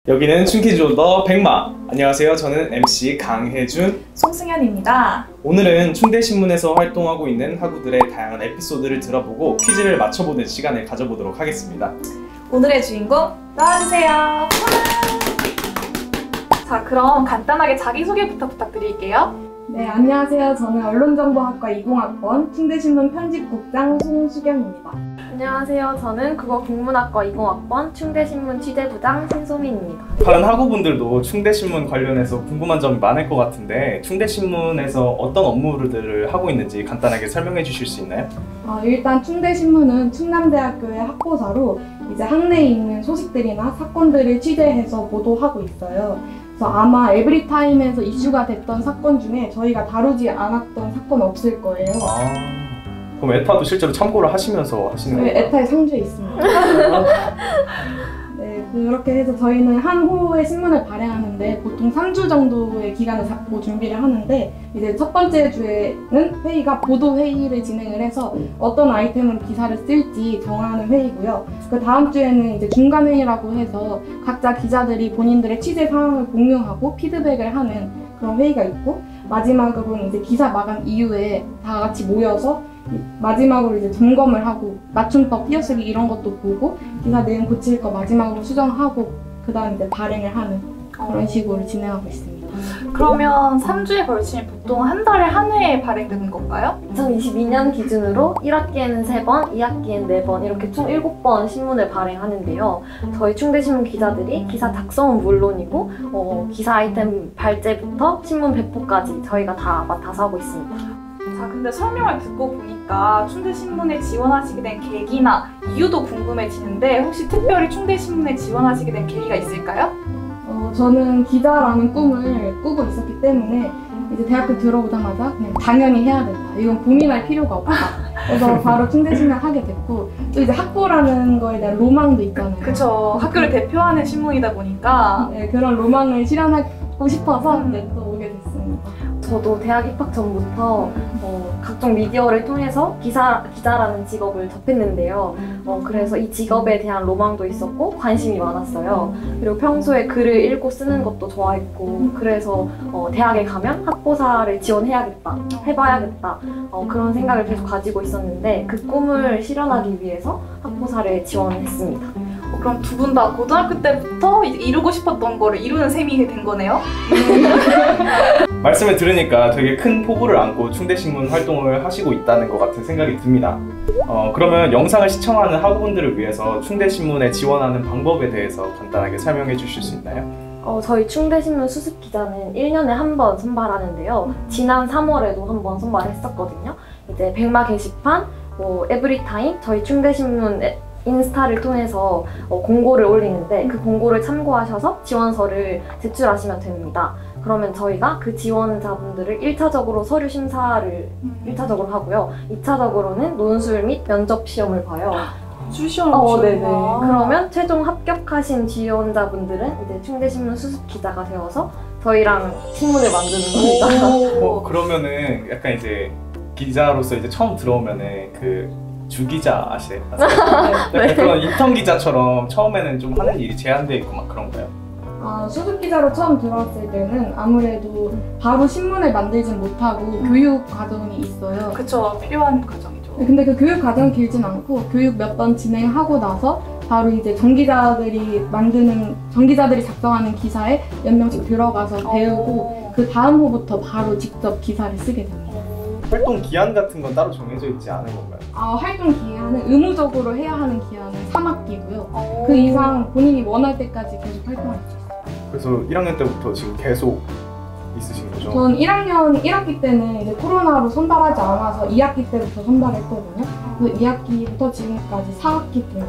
여기는 충키즈온더 백마. 안녕하세요. 저는 MC 강혜준, 송승현입니다. 오늘은 충대신문에서 활동하고 있는 학우들의 다양한 에피소드를 들어보고 퀴즈를 맞춰보는 시간을 가져보도록 하겠습니다. 오늘의 주인공 나와주세요. 자, 그럼 간단하게 자기소개부터 부탁드릴게요. 네, 안녕하세요. 저는 언론정보학과 20학번 충대신문 편집국장 송수경입니다. 안녕하세요. 저는 국어국문학과 20학번 충대신문 취재부장 신소민입니다. 다른 학우분들도 충대신문 관련해서 궁금한 점이 많을 것 같은데 충대신문에서 어떤 업무들을 하고 있는지 간단하게 설명해 주실 수 있나요? 일단 충대신문은 충남대학교의 학보사로 이제 학내에 있는 소식들이나 사건들을 취재해서 보도하고 있어요. 그래서 아마 에브리타임에서 이슈가 됐던 사건 중에 저희가 다루지 않았던 사건 없을 거예요. 그럼 에타도 실제로 참고를 하시면서 하시는 건가요? 네, 에타의 상주에 있습니다. 네, 그렇게 해서 저희는 한 호의 신문을 발행하는데 보통 3주 정도의 기간을 잡고 준비를 하는데 이제 첫 번째 주에는 회의가 보도 회의를 진행을 해서 어떤 아이템으로 기사를 쓸지 정하는 회의고요. 그 다음 주에는 이제 중간 회의라고 해서 각자 기자들이 본인들의 취재 상황을 공유하고 피드백을 하는 그런 회의가 있고 마지막으로는 이제 기사 마감 이후에 다 같이 모여서 마지막으로 이제 점검을 하고 맞춤법 띄어쓰기 이런 것도 보고 기사 내용 고칠 거 마지막으로 수정하고 그 다음 이제 발행을 하는 그런 식으로 진행하고 있습니다. 그러면 3주에 걸치면 보통 한 달에 한 회 발행되는 건가요? 2022년 기준으로 1학기에는 3번, 2학기엔 4번 이렇게 총 7번 신문을 발행하는데요. 저희 충대신문 기자들이 기사 작성은 물론이고 기사 아이템 발제부터 신문 배포까지 저희가 다 맡아서 하고 있습니다. 자, 근데 설명을 듣고 보니까 충대신문에 지원하시게 된 계기나 이유도 궁금해지는데 혹시 특별히 충대신문에 지원하시게 된 계기가 있을까요? 저는 기자라는 꿈을 꾸고 있었기 때문에 이제 대학교 들어오자마자 그냥 당연히 해야 된다. 이건 고민할 필요가 없다. 그래서 바로 충대신문 하게 됐고 또 이제 학부라는 거에 대한 로망도 있잖아요. 그쵸. 학교를 대표하는 신문이다 보니까 네, 그런 로망을 실현하고 싶어서 이제 또 오게 됐습니다. 저도 대학 입학 전부터 각종 미디어를 통해서 기자라는 직업을 접했는데요. 그래서 이 직업에 대한 로망도 있었고 관심이 많았어요. 그리고 평소에 글을 읽고 쓰는 것도 좋아했고 그래서 대학에 가면 학보사를 지원해야겠다, 해봐야겠다 그런 생각을 계속 가지고 있었는데 그 꿈을 실현하기 위해서 학보사를 지원했습니다. 그럼 두 분 다 고등학교 때부터 이루고 싶었던 거를 이루는 셈이 된 거네요? 말씀을 들으니까 되게 큰 포부를 안고 충대신문 활동을 하시고 있다는 것 같은 생각이 듭니다. 그러면 영상을 시청하는 학우분들을 위해서 충대신문에 지원하는 방법에 대해서 간단하게 설명해 주실 수 있나요? 저희 충대신문 수습기자는 1년에 한 번 선발하는데요. 지난 3월에도 한 번 선발했었거든요. 이제 백마 게시판, 에브리타임, 저희 충대신문 인스타를 통해서 공고를 올리는데 그 공고를 참고하셔서 지원서를 제출하시면 됩니다. 그러면 저희가 그 지원자분들을 1차적으로 서류 심사를 1차적으로 하고요. 2차적으로는 논술 및 면접 시험을 봐요. 수시험을 네네. 그러면 최종 합격하신 지원자분들은 이제 충대신문 수습기자가 되어서 저희랑 신문을 만드는 겁니다. 그러면은 약간 이제 기자로서 이제 처음 들어오면은 그 주기자 아세요? 네. 그런 인턴 기자처럼 처음에는 좀 하는 일이 제한되어 있고 막 그런가요? 수습기자로 처음 들어왔을 때는 아무래도 바로 신문을 만들진 못하고 교육 과정이 있어요. 그쵸. 필요한 과정이죠. 근데 그 교육 과정이 길진 않고 교육 몇 번 진행하고 나서 바로 이제 전기자들이 작성하는 기사에 몇 명씩 들어가서 배우고 그 다음 호부터 바로 직접 기사를 쓰게 됩니다. 활동 기한 같은 건 따로 정해져 있지 않은 건가요? 활동 기한은 의무적으로 해야 하는 기한은 3학기고요. 그 이상 본인이 원할 때까지 계속 활동할 수 있어요. 그래서 1학년 때부터 지금 계속 있으신 거죠? 전 1학년 1학기 때는 이제 코로나로 선발하지 않아서 2학기 때부터 선발했거든요. 그래서 2학기부터 지금까지 4학기 동안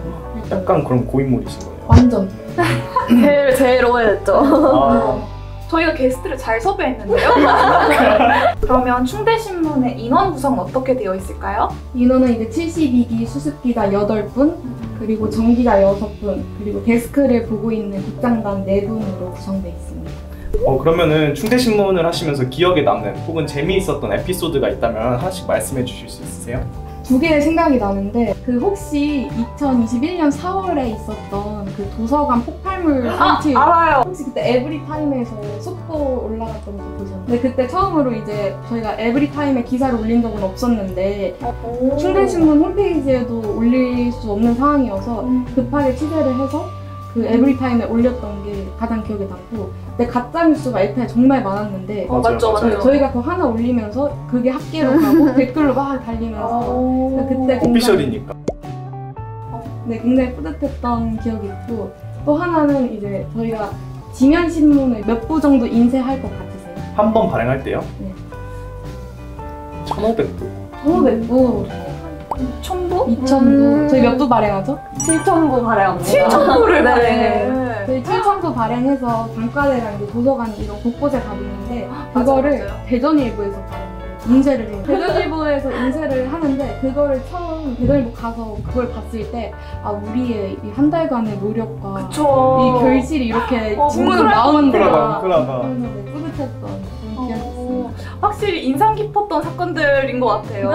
약간 그럼 고인물이신 거예요? 완전 제일 오래됐죠. 저희가 게스트를 잘 섭외했는데요? 그러면 충대신문의 인원 구성은 어떻게 되어 있을까요? 인원은 이제 72기 수습기자 8분, 그리고 정기자 6분, 그리고 데스크를 보고 있는 국장단 4분으로 구성되어 있습니다. 그러면은 충대신문을 하시면서 기억에 남는 혹은 재미있었던 에피소드가 있다면 하나씩 말씀해 주실 수 있으세요? 두 개의 생각이 나는데 그 혹시 2021년 4월에 있었던 그 도서관 폭발물 설치 알아요. 혹시 그때 에브리타임에서 속보 올라갔던 거 보셨나요? 근데 그때 처음으로 이제 저희가 에브리타임에 기사를 올린 적은 없었는데 충대신문 홈페이지에도 올릴 수 없는 상황이어서 급하게 취재를 해서 그 에브리타임에 올렸던 게 가장 기억에 남고 근데 가짜뉴스가 LP에 정말 많았는데 맞죠. 저희가 그거 하나 올리면서 그게 합계로 가고 댓글로 막 달리면서 그때 오피셜이니까. 네, 굉장히 뿌듯했던 기억이 있고 또 하나는 이제 저희가 지면신문을 몇 부 정도 인쇄할 것 같으세요? 한 번 발행할 때요? 네. 1,500부. 1,500부, 1,000부? 2,000부 저희 몇 부 발행하죠? 7,000부 발행합니다. 7,000부를 네. 발행해. 저희 7,000부 발행해서 단과대랑 이제 도서관 이런 곳곳에 가고 있는데 그거를 맞아요. 대전일보에서 발행해요. 인쇄를 해요. 대전일보에서 인쇄를 하는데 그거를 처음 대전일보 가서 그걸 봤을 때 아 우리의 이 한 달간의 노력과 그쵸. 이 결실이 이렇게 신문으로 뭉클할 나오는구나. 그러다. 그래서 네, 뿌듯했던 그런 기억이 있습니다. 확실히 인상 깊었던 사건들인 것 같아요.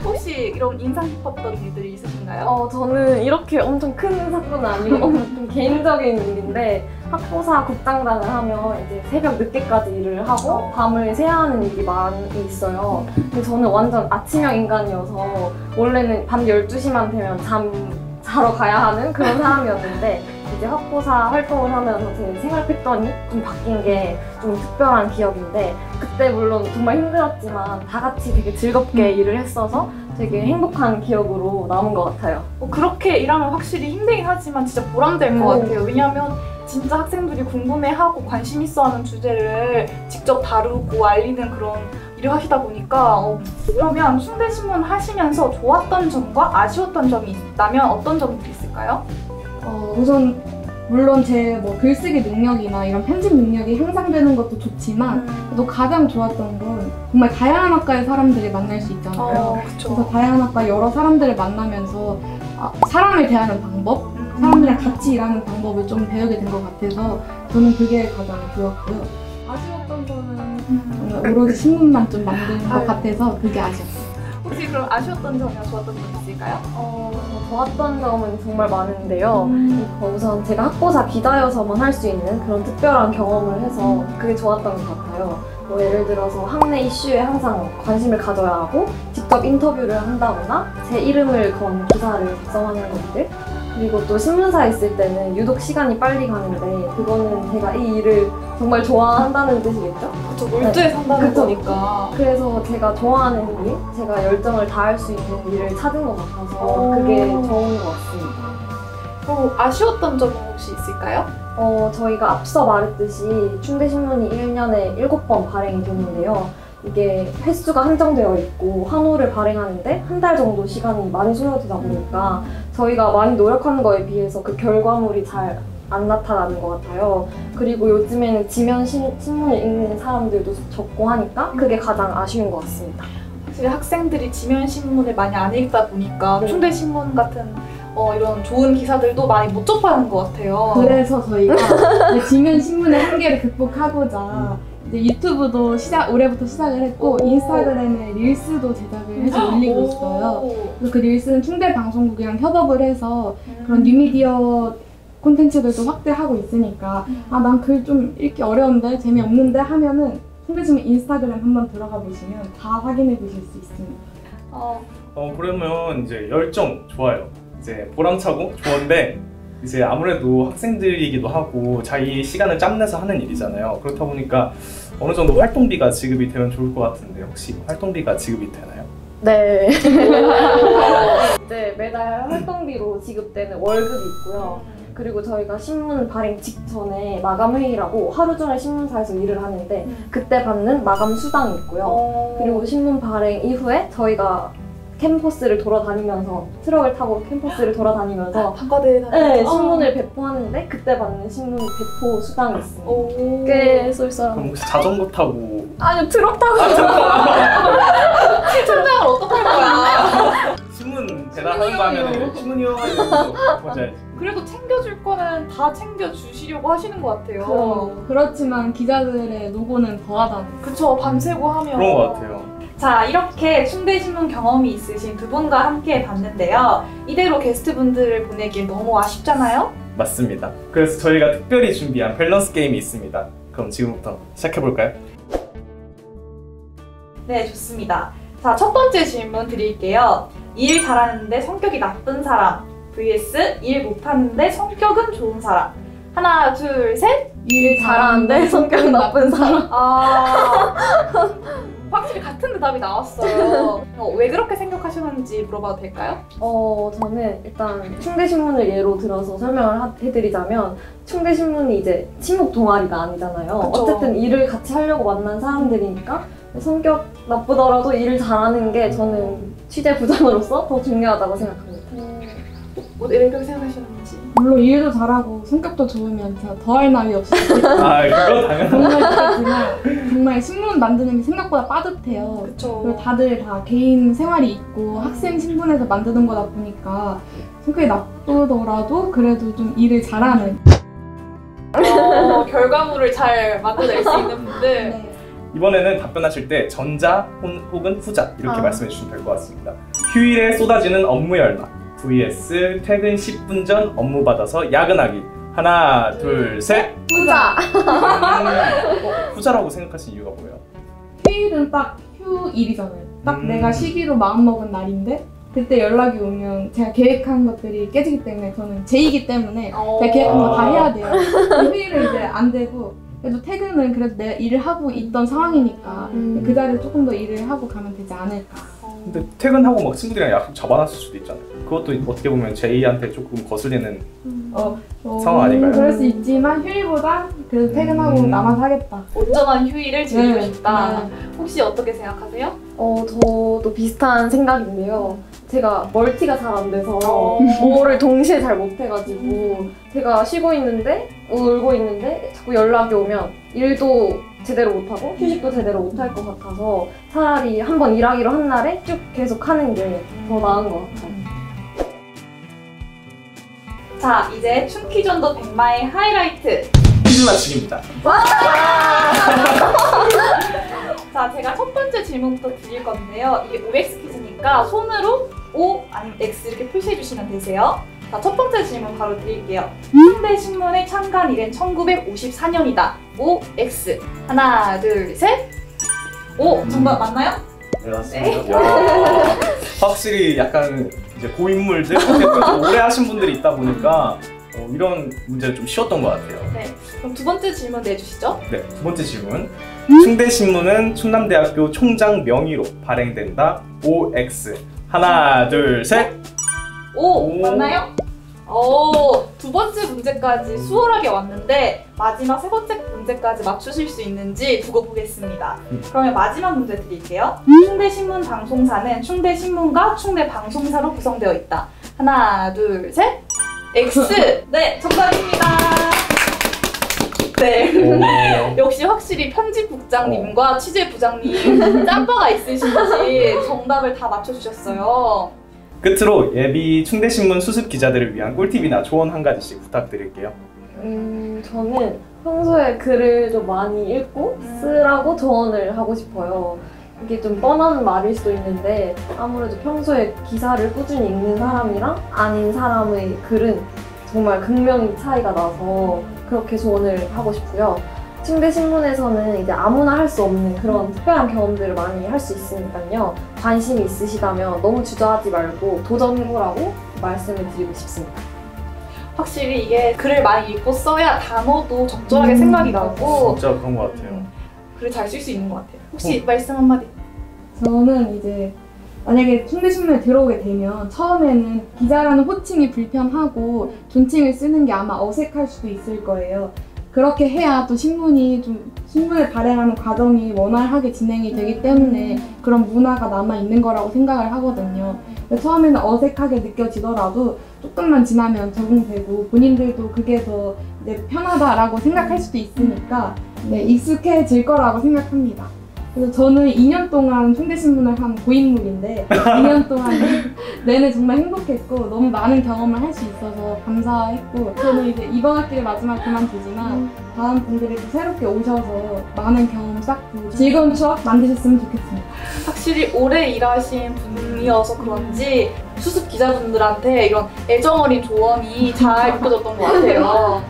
혹시 이런 인상 깊었던 일들이 있으신가요? 저는 이렇게 엄청 큰 사건은 아니고 좀 개인적인 일인데 학보사 국장단을 하면 이제 새벽 늦게까지 일을 하고 밤을 새야 하는 일이 많이 있어요. 근데 저는 완전 아침형 인간이어서 원래는 밤 12시만 되면 잠 자러 가야 하는 그런 사람이었는데 이제 학보사 활동을 하면서 제 생활 패턴이 좀 바뀐 게 좀 특별한 기억인데 그때 물론 정말 힘들었지만 다 같이 되게 즐겁게 일을 했어서 되게 행복한 기억으로 남은 것 같아요. 그렇게 일하면 확실히 힘들긴 하지만 진짜 보람될 것 같아요. 왜냐하면 진짜 학생들이 궁금해하고 관심 있어하는 주제를 직접 다루고 알리는 그런 일을 하시다 보니까 그러면 충대신문 하시면서 좋았던 점과 아쉬웠던 점이 있다면 어떤 점들이 있을까요? 우선 물론 제 뭐 글쓰기 능력이나 이런 편집 능력이 향상되는 것도 좋지만 또 가장 좋았던 건 정말 다양한 학과의 사람들을 만날 수 있잖아요. 그래서 그쵸. 다양한 학과 여러 사람들을 만나면서 사람을 대하는 방법, 사람들이랑 같이 일하는 방법을 좀 배우게 된 것 같아서 저는 그게 가장 좋았고요. 아쉬웠던 거는 저는 오로지 신문만 좀 만든 것 같아서 그게 아쉬웠어요. 혹시 그럼 아쉬웠던 점이나 좋았던 점 있을까요? 좋았던 점은 정말 많은데요. 우선 제가 학보사 기자여서만 할 수 있는 그런 특별한 경험을 해서 그게 좋았던 것 같아요. 뭐 예를 들어서 학내 이슈에 항상 관심을 가져야 하고 직접 인터뷰를 한다거나 제 이름을 건 기사를 작성하는 것들 그리고 또 신문사에 있을 때는 유독 시간이 빨리 가는데 그거는 제가 이 일을 정말 좋아한다는 뜻이겠죠? 그쵸, 몰두에 산다는 그쵸. 거니까. 그래서 제가 좋아하는 일, 제가 열정을 다할 수 있는 일을 찾은 것 같아서 그게 좋은 것 같습니다. 그리고 아쉬웠던 점은 혹시 있을까요? 저희가 앞서 말했듯이 충대신문이 1년에 7번 발행이 되는데요. 이게 횟수가 한정되어 있고 한 호를 발행하는데 한 달 정도 시간이 많이 소요되다 보니까 저희가 많이 노력하는 거에 비해서 그 결과물이 잘 안 나타나는 것 같아요. 그리고 요즘에는 지면 신문을 읽는 사람들도 적고 하니까 그게 가장 아쉬운 것 같습니다. 확실히 학생들이 지면 신문을 많이 안 읽다 보니까 충대신문 같은 이런 좋은 기사들도 많이 못 접하는 것 같아요. 그래서 저희가 이제 지면 신문의 한계를 극복하고자 이제 유튜브도 올해부터 시작을 했고 인스타그램에 릴스도 제작을 해서 올리고 있어요. 그래서 그 릴스는 충대 방송국이랑 협업을 해서 그런 뉴미디어 콘텐츠들도 확대하고 있으니까 난 글 좀 읽기 어려운데 재미없는데 하면은 충대신문 인스타그램 한번 들어가 보시면 다 확인해 보실 수 있습니다. 그러면 이제 열정 좋아요. 이제 보람차고 좋은데 이제 아무래도 학생들이기도 하고 자기 시간을 짬내서 하는 일이잖아요. 그렇다 보니까 어느 정도 활동비가 지급이 되면 좋을 것 같은데 혹시 활동비가 지급이 되나요? 네. 네, 매달 활동비로 지급되는 월급이 있고요. 그리고 저희가 신문 발행 직전에 마감 회의라고 하루 종일 신문사에서 일을 하는데 그때 받는 마감 수당이 있고요. 그리고 신문 발행 이후에 저희가 캠퍼스를 돌아다니면서 트럭을 타고 캠퍼스를 돌아다니면서 단과대에 네, 신문을 배포하는데 그때 받는 신문 배포 수당이 있습니다. 꽤 쏠쏠합니다. 그럼 혹시 자전거 타고 아니요, 트럭 타고 신청장을 어떡할 거야? 신문 배달하는 거 하면 신문이요 맞아야지. 그래도 챙겨줄 거는 다 챙겨주시려고 하시는 것 같아요. 그렇지만 기자들의 노고는 더하다는 그쵸, 밤새고 하면 그런 것 같아요. 자, 이렇게 충대신문 경험이 있으신 두 분과 함께 봤는데요. 이대로 게스트분들을 보내기 너무 아쉽잖아요? 맞습니다. 그래서 저희가 특별히 준비한 밸런스 게임이 있습니다. 그럼 지금부터 시작해볼까요? 네, 좋습니다. 자, 첫 번째 질문 드릴게요. 일 잘하는데 성격이 나쁜 사람 vs 일 못하는데 성격은 좋은 사람. 하나, 둘, 셋! 일 잘하는데 성격 나쁜 사람. 아, 확실히 같은 대답이 나왔어요. 왜 그렇게 생각하셨는지 물어봐도 될까요? 저는 일단 충대신문을 예로 들어서 설명을 해드리자면 충대신문이 이제 친목 동아리가 아니잖아요. 그쵸. 어쨌든 일을 같이 하려고 만난 사람들이니까 성격 나쁘더라도 일을 잘하는 게 저는 취재 부장으로서 더 중요하다고 생각합니다. 왜 그렇게 생각하셨는지. 물론 일도 잘하고 성격도 좋으면 제가 더할 나위 없어요. 아, 그거 당연한. 정말 그렇지만 정말 신문 만드는 게 생각보다 빠듯해요. 그쵸. 그리고 다들 다 개인 생활이 있고 학생 신분에서 만드는 거다 보니까 성격이 나쁘더라도 그래도 좀 일을 잘하는. 결과물을 잘 만들어낼 수 있는 분들. 네. 이번에는 답변하실 때 전자 혹은 후자 이렇게 말씀해 주시면 될 것 같습니다. 휴일에 쏟아지는 업무 열망 vs 퇴근 10분 전 업무 받아서 야근하기. 하나, 둘, 셋! 후자! 후자라고 생각하신 이유가 뭐예요? 휴일은 딱 휴일이잖아요. 딱 내가 쉬기로 마음먹은 날인데 그때 연락이 오면 제가 계획한 것들이 깨지기 때문에 저는 제이기 때문에 제가 계획한 거 다 해야 돼요. 휴일은 이제 안 되고 그래도 퇴근은 그래도 내가 일을 하고 있던 상황이니까 그 자리에 조금 더 일을 하고 가면 되지 않을까. 근데 퇴근하고 막 친구들이랑 약속 잡아놨을 수도 있잖아요. 그것도 어떻게 보면 제이한테 조금 거슬리는 상황 아닌가요? 그럴 수 있지만 휴일보다 그래도 퇴근하고 남아서 하겠다. 온전한 휴일을 즐기고 네. 싶다. 네. 혹시 어떻게 생각하세요? 저도 비슷한 생각인데요. 제가 멀티가 잘 안 돼서 뭐를 동시에 잘 못해가지고 제가 쉬고 있는데 울고 있는데 자꾸 연락이 오면 일도 제대로 못하고 휴식도 제대로 못할 것 같아서 차라리 한번 일하기로 한 날에 쭉 계속 하는 게 더 나은 것 같아요. 자, 이제 춘키존도 백마의 하이라이트. 퀴즈 맞추기입니다. 자, 제가 첫 번째 질문부터 드릴 건데요. 이게 OX 퀴즈니까 손으로 O 아니면 X 이렇게 표시해 주시면 되세요. 자, 첫 번째 질문 바로 드릴게요. 충대신문의 창간일은 1954년이다. OX. 하나, 둘, 셋. 오, 정답 맞나요? 네, 맞습니다. 야, 확실히 약간 이제 고인물들, 좀 오래 하신 분들이 있다 보니까 이런 문제는 좀 쉬웠던 것 같아요. 네. 그럼 두 번째 질문 내주시죠. 네, 두 번째 질문. 충대신문은 충남대학교 총장 명의로 발행된다. OX. 하나, 둘, 셋. 오, 맞나요? 두 번째 문제까지 수월하게 왔는데 마지막 세 번째 문제까지 맞추실 수 있는지 두고 보겠습니다. 그러면 마지막 문제 드릴게요. 충대신문 방송사는 충대신문과 충대방송사로 구성되어 있다. 하나, 둘, 셋. X! 네, 정답입니다. 네. 역시 확실히 편집국장님과 취재부장님 짬바가 있으신지 정답을 다 맞춰주셨어요. 끝으로 예비 충대신문 수습 기자들을 위한 꿀팁이나 조언 한 가지씩 부탁드릴게요. 저는 평소에 글을 좀 많이 읽고 쓰라고 조언을 하고 싶어요. 이게 좀 뻔한 말일 수도 있는데 아무래도 평소에 기사를 꾸준히 읽는 사람이랑 아닌 사람의 글은 정말 극명히 차이가 나서 그렇게 조언을 하고 싶고요. 충대신문에서는 이제 아무나 할 수 없는 그런 특별한 경험들을 많이 할 수 있으니까요. 관심이 있으시다면 너무 주저하지 말고 도전해보라고 말씀을 드리고 싶습니다. 확실히 이게 글을 많이 읽고 써야 단어도 적절하게 생각이 나고 진짜 그런 것 같아요. 글을 잘 쓸 수 있는 것 같아요. 혹시 말씀 한마디? 저는 이제 만약에 충대신문에 들어오게 되면 처음에는 기자라는 호칭이 불편하고 존칭을 쓰는 게 아마 어색할 수도 있을 거예요. 그렇게 해야 또 신문을 발행하는 과정이 원활하게 진행이 되기 때문에 그런 문화가 남아있는 거라고 생각을 하거든요. 처음에는 어색하게 느껴지더라도 조금만 지나면 적응되고 본인들도 그게 더 이제 편하다라고 생각할 수도 있으니까 익숙해질 거라고 생각합니다. 그래서 저는 2년 동안 충대신문을 한 고인물인데 2년 동안 내내 정말 행복했고 너무 많은 경험을 할 수 있어서 감사했고 저는 이제 이번 학기를 마지막 그만두지만 다음 분들이 또 새롭게 오셔서 많은 경험 쌓고 즐거운 추억 만드셨으면 좋겠습니다. 확실히 오래 일하신 분이어서 그런지 수습 기자분들한테 이런 애정어린 조언이 잘 느껴졌던 것 같아요.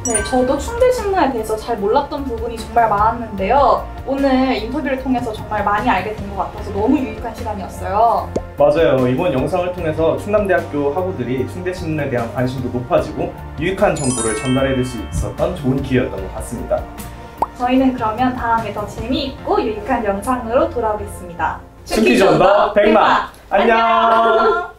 네, 저도 충대신문에 대해서 잘 몰랐던 부분이 정말 많았는데요. 오늘 인터뷰를 통해서 정말 많이 알게 된 것 같아서 너무 유익한 시간이었어요. 맞아요. 이번 영상을 통해서 충남대학교 학우들이 충대신문에 대한 관심도 높아지고 유익한 정보를 전달해줄 수 있었던 좋은 기회였던 것 같습니다. 저희는 그러면 다음에 더 재미있고 유익한 영상으로 돌아오겠습니다. 춘키존더 백마! 안녕!